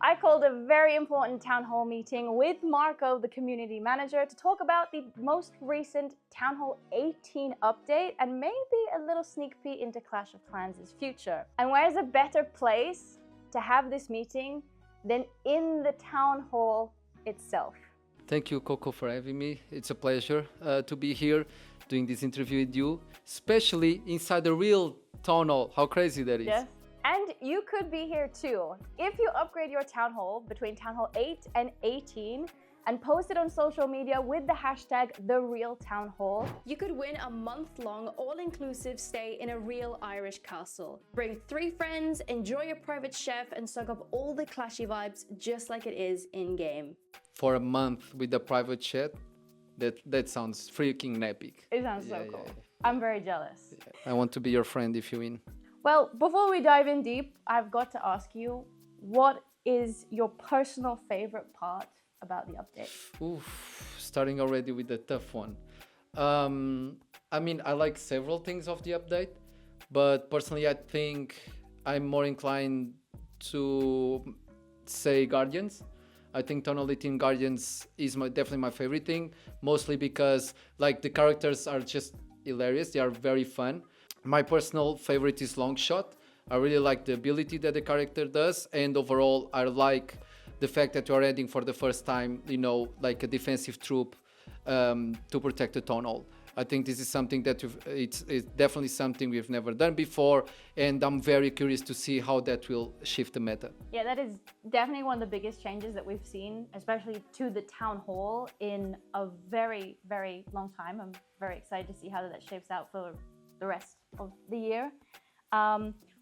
I called a very important town hall meeting with Marco, the community manager, to talk about the most recent Townhall 18 update and maybe a little sneak peek into Clash of Clans' future. And where's a better place to have this meeting than in the town hall itself? Thank you, Coco, for having me. It's a pleasure to be here doing this interview with you, especially inside the real town hall. How crazy that is. Yes. And you could be here too. If you upgrade your town hall between Townhall 8 and 18 and post it on social media with the hashtag TheRealTownhall, you could win a month-long all-inclusive stay in a real Irish castle. Bring 3 friends, enjoy your private chef, and soak up all the clashy vibes just like it is in-game. For a month with a private chat, that sounds freaking epic. It sounds so cool. I'm very jealous. I want to be your friend if you win. Well, before we dive in deep, I've got to ask you, what is your personal favorite part about the update? Oof, starting already with the tough one. I mean, I like several things of the update, but personally, I think I'm more inclined to say Guardians. I think Townhall 18 Guardians is definitely my favorite thing, mostly because like the characters are just hilarious. They are very fun. My personal favorite is Longshot. I really like the ability that the character does, and overall I like the fact that you're adding for the first time, you know, like a defensive troop to protect the town hall. I think this is something that it's definitely something we've never done before, and I'm very curious to see how that will shift the meta. Yeah, that is definitely one of the biggest changes that we've seen, especially to the town hall in a very, very long time. I'm very excited to see how that shapes out for the rest of the year.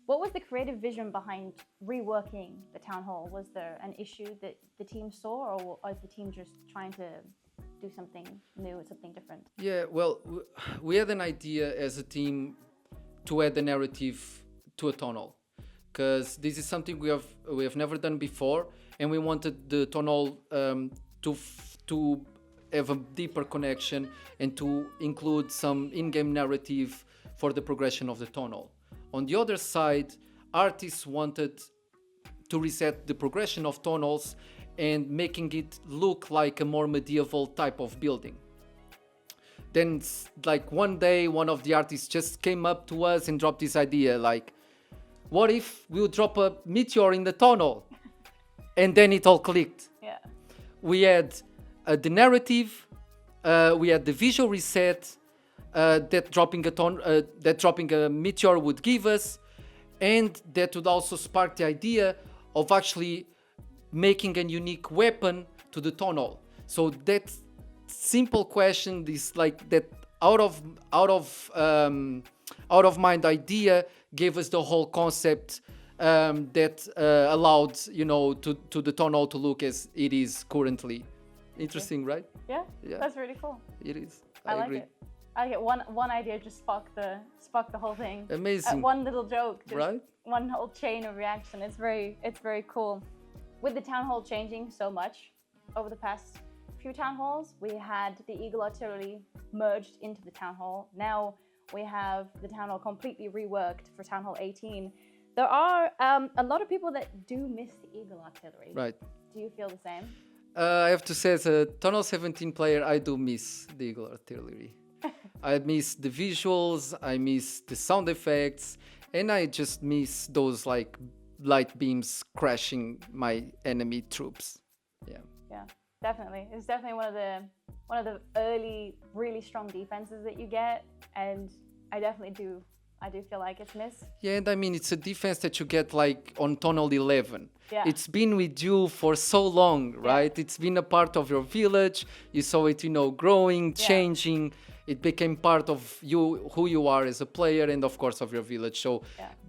What was the creative vision behind reworking the town hall? Was there an issue that the team saw, or was the team just trying to do something new, something different? Yeah, well, we had an idea as a team to add the narrative to a town hall, because this is something we have never done before, and we wanted the town hall to have a deeper connection and to include some in-game narrative for the progression of the town hall. On the other side, artists wanted to reset the progression of town halls and making it look like a more medieval type of building. Then, like one day, one of the artists just came up to us and dropped this idea, like, what if we would drop a meteor in the town hall? And then it all clicked. Yeah. We had the narrative, we had the visual reset, that dropping a meteor would give us, and that would also spark the idea of actually making a unique weapon to the town hall. So that simple question, this like that out of mind idea, gave us the whole concept that allowed, you know, to the town hall to look as it is currently. Interesting, right? Yeah, that's really cool. It is. I like agree. it. I get one idea just sparked the whole thing. Amazing. One little joke, just right? One whole chain of reaction. It's very cool. With the town hall changing so much over the past few town halls, we had the Eagle Artillery merged into the town hall. Now we have the town hall completely reworked for Town Hall 18. There are a lot of people that do miss the Eagle Artillery. Right. Do you feel the same? I have to say, as a Town Hall 17 player, I do miss the Eagle Artillery. I miss the visuals, I miss the sound effects, and I just miss those like light beams crashing my enemy troops. Yeah, definitely. It's definitely one of the early really strong defenses that you get, and I do feel like it's missed. Yeah, and I mean, it's a defense that you get like on Town Hall 11. Yeah. It's been with you for so long, right? Yeah. It's been a part of your village. You saw it, you know, growing, changing. It became part of you, who you are as a player, and of course of your village. So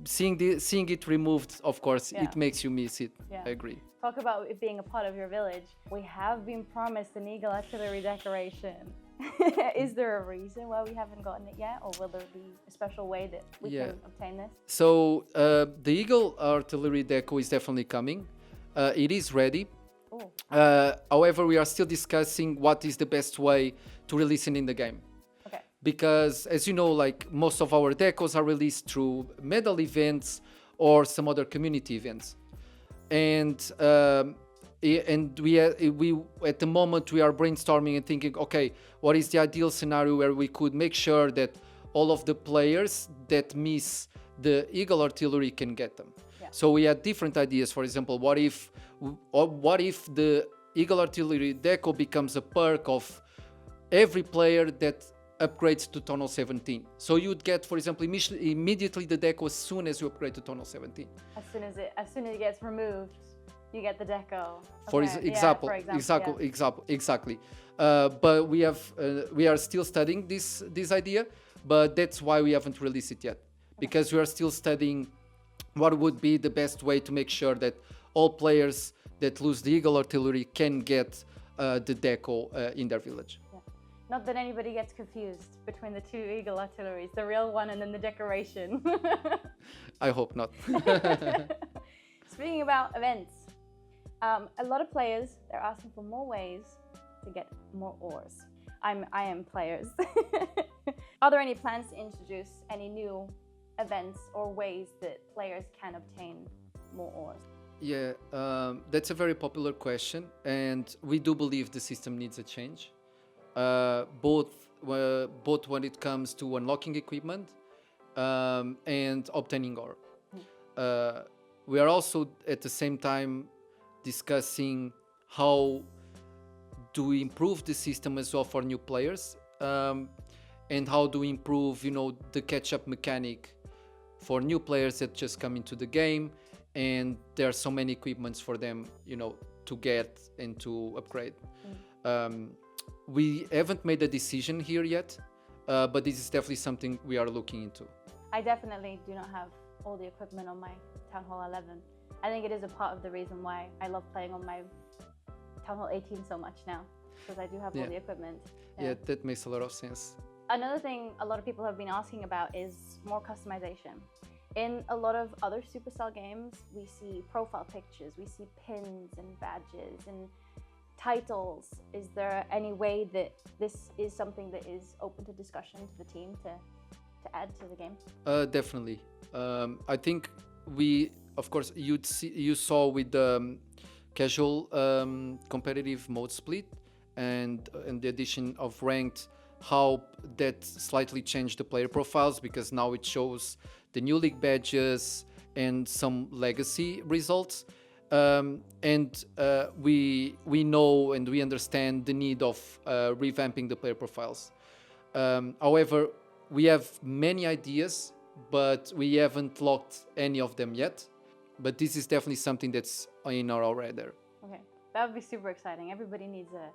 seeing it removed, of course, it makes you miss it. Yeah. I agree. Talk about it being a part of your village. We have been promised an Eagle Artillery decoration. Is there a reason why we haven't gotten it yet, or will there be a special way that we can obtain this? So the Eagle Artillery deco is definitely coming. It is ready. However, we are still discussing what is the best way to release it in the game. Because as you know, like most of our decos are released through medal events or some other community events. and we at the moment we are brainstorming and thinking, okay, what is the ideal scenario where we could make sure that all of the players that miss the Eagle Artillery can get them. Yeah. So we had different ideas. For example, what if the Eagle Artillery deco becomes a perk of every player that upgrades to Townhall 17? So you'd get, for example, immediately the deco as soon as you upgrade to Townhall 17. As soon as it gets removed, you get the deco. For example, exactly. But we are still studying this idea, but that's why we haven't released it yet, because we are still studying what would be the best way to make sure that all players that lose the Eagle Artillery can get the deco in their village. Yeah. Not that anybody gets confused between the two Eagle Artilleries, the real one and then the decoration. I hope not. Speaking about events, a lot of players, they're asking for more ways to get more ores. I am players. Are there any plans to introduce any new events or ways that players can obtain more ores? Yeah, that's a very popular question, and we do believe the system needs a change, both when it comes to unlocking equipment and obtaining ore. We are also at the same time discussing how do we improve the system as well for new players, and how do we improve, the catch-up mechanic for new players that just come into the game, and there are so many equipments for them, to get and to upgrade. We haven't made a decision here yet, but this is definitely something we are looking into. I definitely do not have all the equipment on my Townhall 11. I think it is a part of the reason why I love playing on my Townhall 18 so much now, because I do have all the equipment. Yeah, that makes a lot of sense. Another thing a lot of people have been asking about is more customization. In a lot of other Supercell games, we see profile pictures, we see pins and badges and titles. Is there any way that this is something that is open to discussion to the team to add to the game? Definitely. I think of course, you saw with the casual competitive mode split and the addition of ranked, how that slightly changed the player profiles, because now it shows the new league badges and some legacy results. We know and we understand the need of revamping the player profiles. However, we have many ideas, but we haven't locked any of them yet. But this is definitely something that's in our radar. Okay, that would be super exciting. Everybody needs a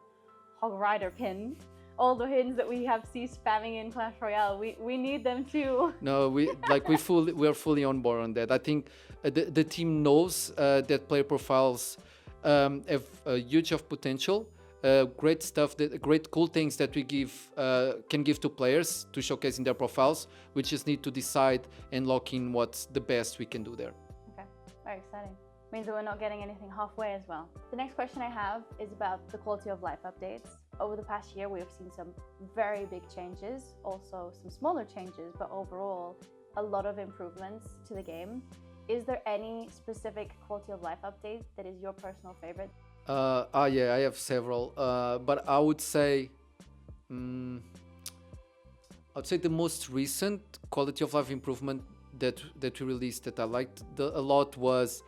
Hog Rider pin. All the pins that we have see spamming in Clash Royale, we need them too. No, we are fully on board on that. I think the team knows that player profiles have a huge of potential. Great stuff, great cool things that we can give to players to showcase in their profiles. We just need to decide and lock in what's the best we can do there. Okay, very exciting. Means that we're not getting anything halfway as well. The next question I have is about the quality of life updates. Over the past year, we have seen some very big changes, also some smaller changes, but overall, a lot of improvements to the game. Is there any specific quality of life update that is your personal favorite? Yeah, I have several, but I would say, the most recent quality of life improvement that we released that I liked a lot was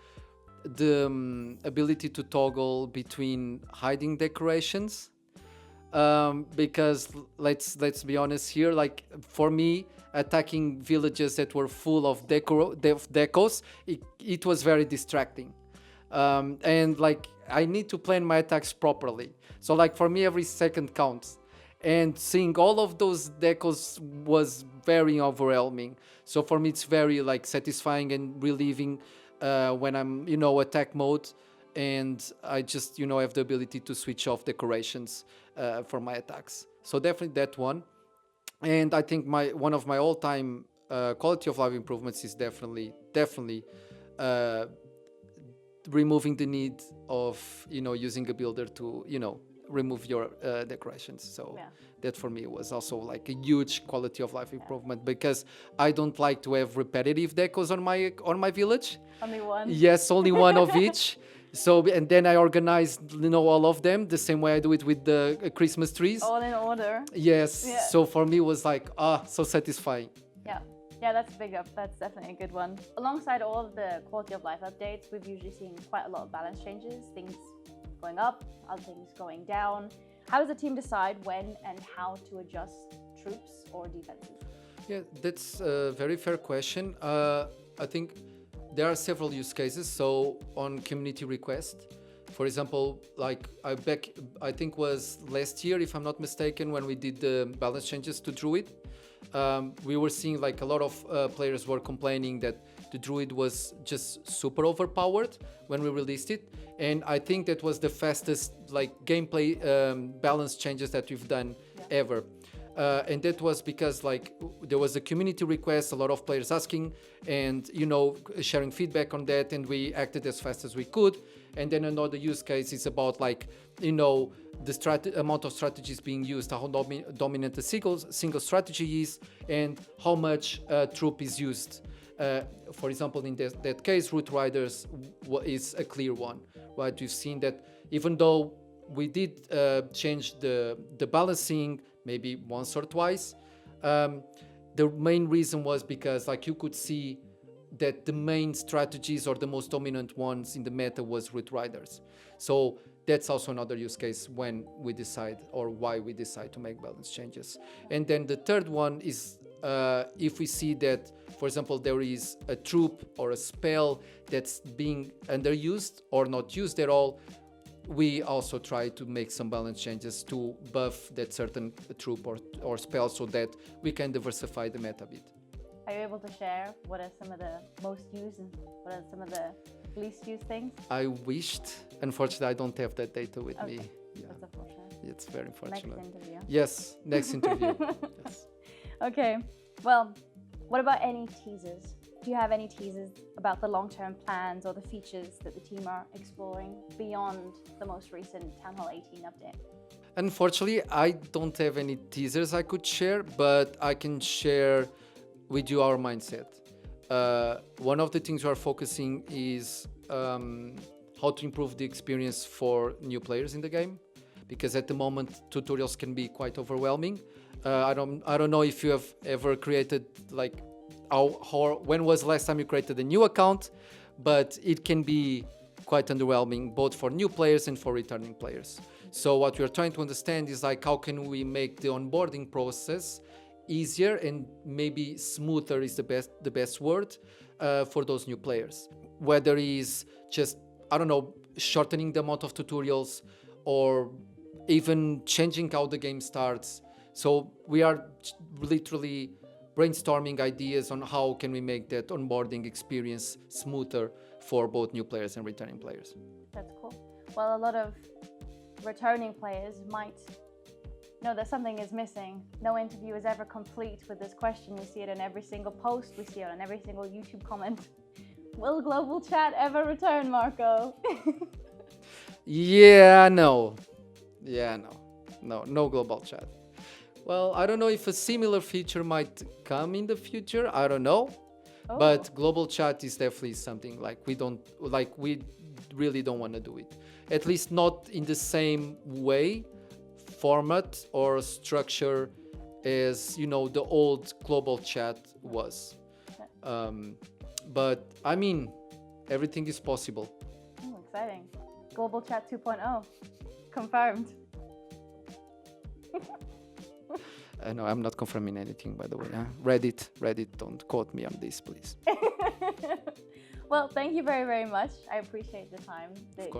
the ability to toggle between hiding decorations. Because let's be honest here, like for me, attacking villages that were full of decos, it was very distracting. And like I need to plan my attacks properly. So like for me, every second counts. And seeing all of those decos was very overwhelming. So for me, it's very like satisfying and relieving when I'm, attack mode, and I just, have the ability to switch off decorations for my attacks. So definitely that one. And I think one of my all-time quality of life improvements is definitely removing the need of, using a builder to, remove your decorations. So Yeah. that for me was also like a huge quality of life improvement, because I don't like to have repetitive decos on my village. Only one. Yes, only one of each. So, and then I organized, all of them the same way I do it with the Christmas trees. All in order. Yes. Yeah. So for me it was like, so satisfying. Yeah. Yeah, that's a big up. That's definitely a good one. Alongside all of the quality of life updates, we've usually seen quite a lot of balance changes, things going up, other things going down. How does the team decide when and how to adjust troops or defenses? Yeah, that's a very fair question. I think there are several use cases. So on community request, for example, like I think was last year, if I'm not mistaken, when we did the balance changes to Druid, we were seeing like a lot of players were complaining that the Druid was just super overpowered when we released it. And I think that was the fastest like gameplay balance changes that we've done ever. And that was because like there was a community request, a lot of players asking and sharing feedback on that, and we acted as fast as we could. And then another use case is about like the amount of strategies being used, how dominant the single strategy is, and how much troop is used. For example, in that case, Root Riders is a clear one, right? We've seen that even though we did change the balancing maybe once or twice, the main reason was because like you could see that the main strategies or the most dominant ones in the meta was Root Riders. So that's also another use case when we decide, or why we decide to make balance changes. And then the third one is if we see that, for example, there is a troop or a spell that's being underused or not used at all, we also try to make some balance changes to buff that certain troop or spell so that we can diversify the meta a bit. Are you able to share what are some of the most used and what are some of the least used things? I wished. Unfortunately, I don't have that data with me. Yeah. That's unfortunate. It's very unfortunate. Next interview. Yes, next interview. Yes. Okay, well, what about any teasers? Do you have any teasers about the long-term plans or the features that the team are exploring beyond the most recent Townhall 18 update? Unfortunately, I don't have any teasers I could share, but I can share with you our mindset. One of the things we are focusing is how to improve the experience for new players in the game, because at the moment tutorials can be quite overwhelming. I don't know if you have ever created like when was the last time you created a new account, but it can be quite underwhelming both for new players and for returning players. So what we are trying to understand is like how can we make the onboarding process easier and maybe smoother is the best word for those new players. Whether it's just, I don't know, shortening the amount of tutorials or even changing how the game starts. So we are literally brainstorming ideas on how can we make that onboarding experience smoother for both new players and returning players. That's cool. Well, a lot of returning players might know that something is missing. No interview is ever complete with this question. We see it in every single post. We see it on every single YouTube comment. Will global chat ever return, Marco? No global chat. Well, I don't know if a similar feature might come in the future. I don't know. Oh. But global chat is definitely something like we really don't want to do it. At least not in the same way, format or structure as, the old global chat was. But I mean, everything is possible. Exciting. Global chat 2.0. Confirmed. No, I'm not confirming anything, by the way. Reddit, don't quote me on this, please. Well, thank you very, very much. I appreciate the time that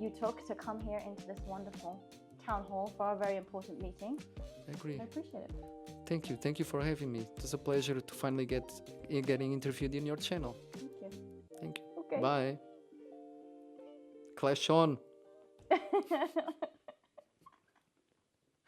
you took to come here into this wonderful town hall for our very important meeting. I agree. I appreciate it. Thank you. Thank you for having me. It was a pleasure to finally getting interviewed in your channel. Thank you. Thank you. Okay. Bye. Clash on.